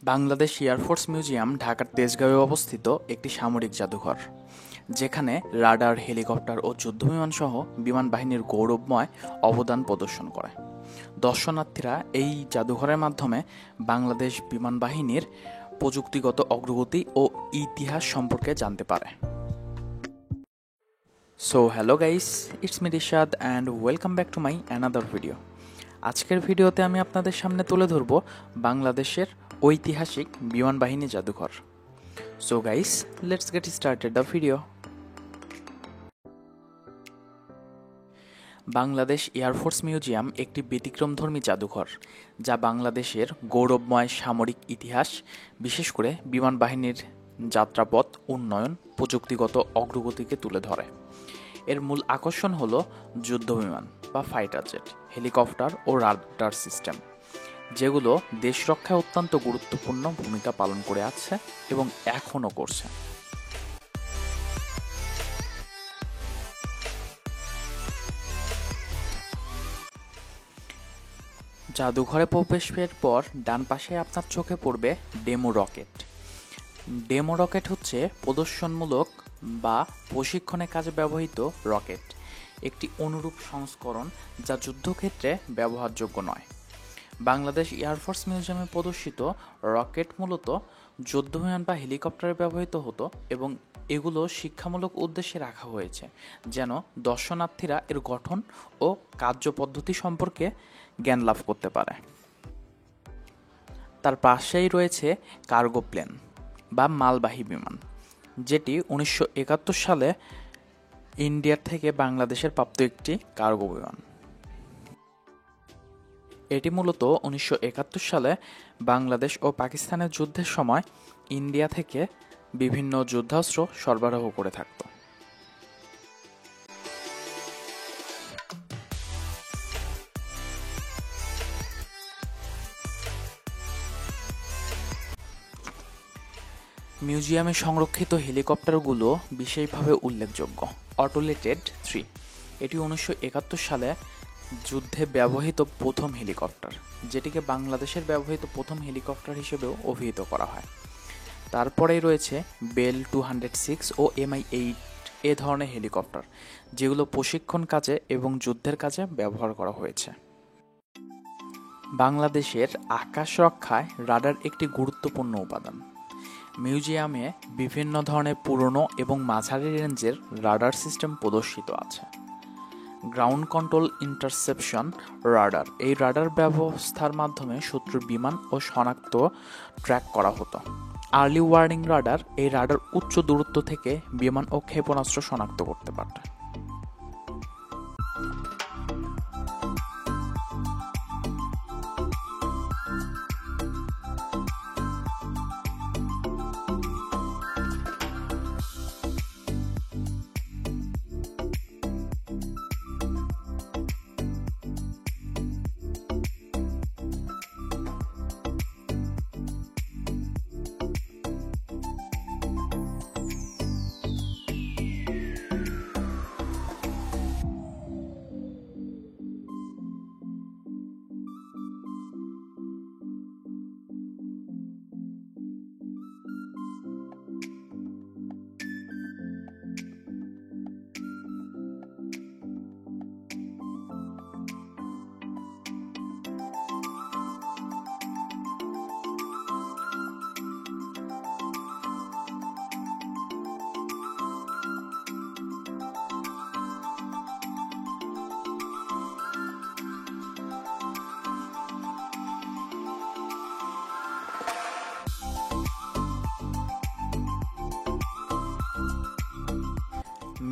Bangladesh air force museum ঢাকার তেজগাঁওয়ে অবস্থিত একটি সামরিক জাদুঘর, যেখানে রাডার, হেলিকপ্টার ও যুদ্ধবিমান সহ বিমান বাহিনীর গৌরবময় অবদান প্রদর্শন করে। দর্শনার্থীরা এই জাদুঘরের মাধ্যমে বাংলাদেশ বিমান বাহিনীর প্রযুক্তিগত অগ্রগতি ও ইতিহাস সম্পর্কে জানতে পারে। So hello guys, it's me Rishad and welcome back to my another video. আজকের ভিডিওতে আমি আপনাদের সামনে তুলে ধরব বাংলাদেশের ঐতিহাসিক বিমান বাহিনী জাদুঘর। So guys, let's get started the video. Bangladesh air force museum একটি ব্যতিক্রমধর্মী জাদুঘর, যা বাংলাদেশের গৌরবময় সামরিক ইতিহাস, বিশেষ করে বিমান বাহিনীর যাত্রাপথ, উন্নয়ন, প্রযুক্তিগত অগ্রগতিকে তুলে ধরে। এর মূল আকর্ষণ হল যুদ্ধবিমান বা ফাইটার জেট, হেলিকপ্টার ও রাডার সিস্টেম, যেগুলো দেশ রক্ষায় অত্যন্ত গুরুত্বপূর্ণ ভূমিকা পালন করে আছে এবং এখনও করছে। জাদুঘরে প্রবেশের পর ডান পাশে আপনার চোখে পড়বে ডেমো রকেট। ডেমো রকেট হচ্ছে প্রদর্শনমূলক বা প্রশিক্ষণের কাজে ব্যবহৃত রকেট, একটি অনুরূপ সংস্করণ যা যুদ্ধক্ষেত্রে ব্যবহারযোগ্য নয়। বাংলাদেশ এয়ারফোর্স মিউজিয়ামে প্রদর্শিত রকেট মূলত যুদ্ধবিমান বা হেলিকপ্টারে ব্যবহৃত হতো এবং এগুলো শিক্ষামূলক উদ্দেশ্যে রাখা হয়েছে, যেন দর্শনার্থীরা এর গঠন ও কার্যপদ্ধতি সম্পর্কে জ্ঞান লাভ করতে পারে। তার পাশেই রয়েছে কার্গো প্লেন বা মালবাহী বিমান, যেটি 1971 সালে ইন্ডিয়ার থেকে বাংলাদেশের প্রাপ্ত একটি কার্গো বিমান। এটি মূলত 1971 সালে বাংলাদেশ ও পাকিস্তানের যুদ্ধের সময় ইন্ডিয়া থেকে বিভিন্ন যুদ্ধাস্ত্র সরবরাহ করে থাকত। মিউজিয়ামে সংরক্ষিত হেলিকপ্টারগুলো বিশেষভাবে উল্লেখযোগ্য। অটোলেটেড 3, এটি 1971 সালে যুদ্ধে ব্যবহৃত প্রথম হেলিকপ্টার, যেটিকে বাংলাদেশের ব্যবহৃত প্রথম হেলিকপ্টার হিসেবেও অভিহিত করা হয়। তারপরেই রয়েছে বেল 206 ও MI-8 এ ধরনের হেলিকপ্টার, যেগুলো প্রশিক্ষণ কাজে এবং যুদ্ধের কাজে ব্যবহার করা হয়েছে। বাংলাদেশের আকাশ রক্ষায় রাডার একটি গুরুত্বপূর্ণ উপাদান। মিউজিয়ামে বিভিন্ন ধরনের পুরনো এবং মাঝারি রেঞ্জের রাডার সিস্টেম প্রদর্শিত আছে। গ্রাউন্ড কন্ট্রোল ইন্টারসেপশন রাডার, এই রাডার ব্যবস্থার মাধ্যমে শত্রুর বিমান ও শনাক্ত ট্র্যাক করা হতো। আর্লি ওয়ার্নিং রাডার, এই রাডার উচ্চ দূরত্ব থেকে বিমান ও ক্ষেপণাস্ত্র শনাক্ত করতে পারে।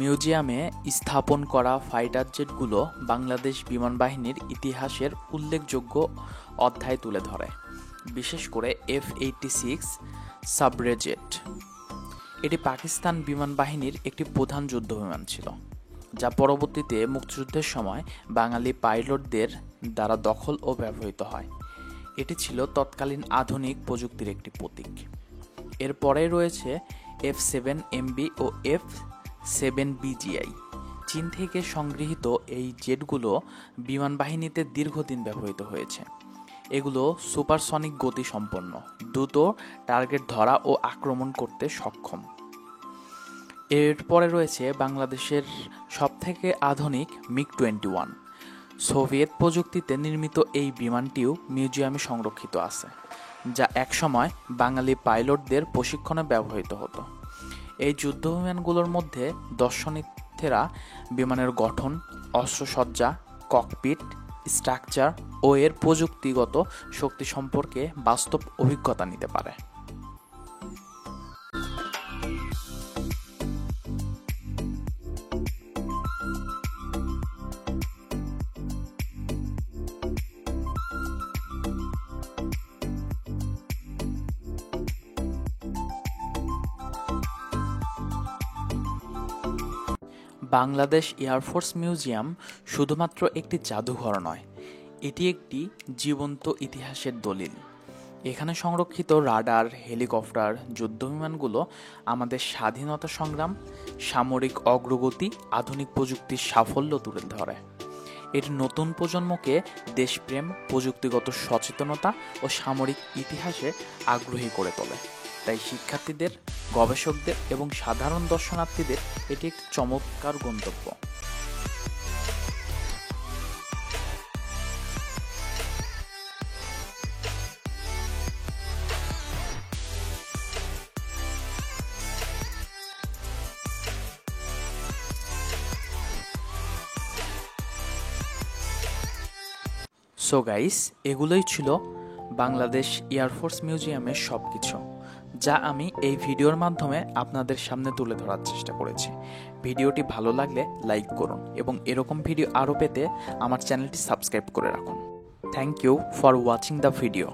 মিউজিয়ামে স্থাপন করা ফাইটার জেটগুলো বাংলাদেশ বিমান বাহিনীর ইতিহাসের উল্লেখযোগ্য অধ্যায় তুলে ধরে, বিশেষ করে F-86 সাবরে জেট। এটি পাকিস্তান বিমান বাহিনীর একটি প্রধান যুদ্ধবিমান ছিল, যা পরবর্তীতে মুক্তিযুদ্ধের সময় বাঙালি পাইলটদের দ্বারা দখল ও ব্যবহৃত হয়। এটি ছিল তৎকালীন আধুনিক প্রযুক্তির একটি প্রতীক। এরপরে রয়েছে F-7MB ও F-7BGI। চীন থেকে সংগৃহীত এই জেটগুলো বিমান বাহিনীতে দীর্ঘদিন ব্যবহৃত হয়েছে। এগুলো সুপারসনিক গতি সম্পন্ন, দ্রুত টার্গেট ধরা ও আক্রমণ করতে সক্ষম। এরপরে রয়েছে বাংলাদেশের সবথেকে আধুনিক মিগ-21। সোভিয়েত প্রযুক্তিতে নির্মিত এই বিমানটিও মিউজিয়ামে সংরক্ষিত আছে, যা একসময় বাঙালি পাইলটদের প্রশিক্ষণে ব্যবহৃত হতো। এই যুদ্ধবিমানগুলোর মধ্যে দর্শনার্থীরা বিমানের গঠন, অস্ত্রসজ্জা, ককপিট, স্ট্রাকচার ও এর প্রযুক্তিগত শক্তি সম্পর্কে বাস্তব অভিজ্ঞতা নিতে পারে। বাংলাদেশ এয়ারফোর্স মিউজিয়াম শুধুমাত্র একটি জাদুঘর নয়, এটি একটি জীবন্ত ইতিহাসের দলিল। এখানে সংরক্ষিত রাডার, হেলিকপ্টার, যুদ্ধবিমানগুলো আমাদের স্বাধীনতা সংগ্রাম, সামরিক অগ্রগতি, আধুনিক প্রযুক্তির সাফল্য তুলে ধরে। এর নতুন প্রজন্মকে দেশপ্রেম, প্রযুক্তিগত সচেতনতা ও সামরিক ইতিহাসে আগ্রহী করে তোলে। তাই শিক্ষার্থীদের, গবেষকদের এবং সাধারণ দর্শনার্থীদের এটি একটি চমৎকার গন্তব্য। সো গাইস, এগুলোই ছিল বাংলাদেশ এয়ারফোর্স মিউজিয়ামের সব কিছু, যা আমি এই ভিডিওর মাধ্যমে আপনাদের সামনে তুলে ধরার চেষ্টা করেছি। ভিডিওটি ভালো লাগলে লাইক করুন এবং এরকম ভিডিও আরও পেতে আমার চ্যানেলটি সাবস্ক্রাইব করে রাখুন। Thank you for watching the video.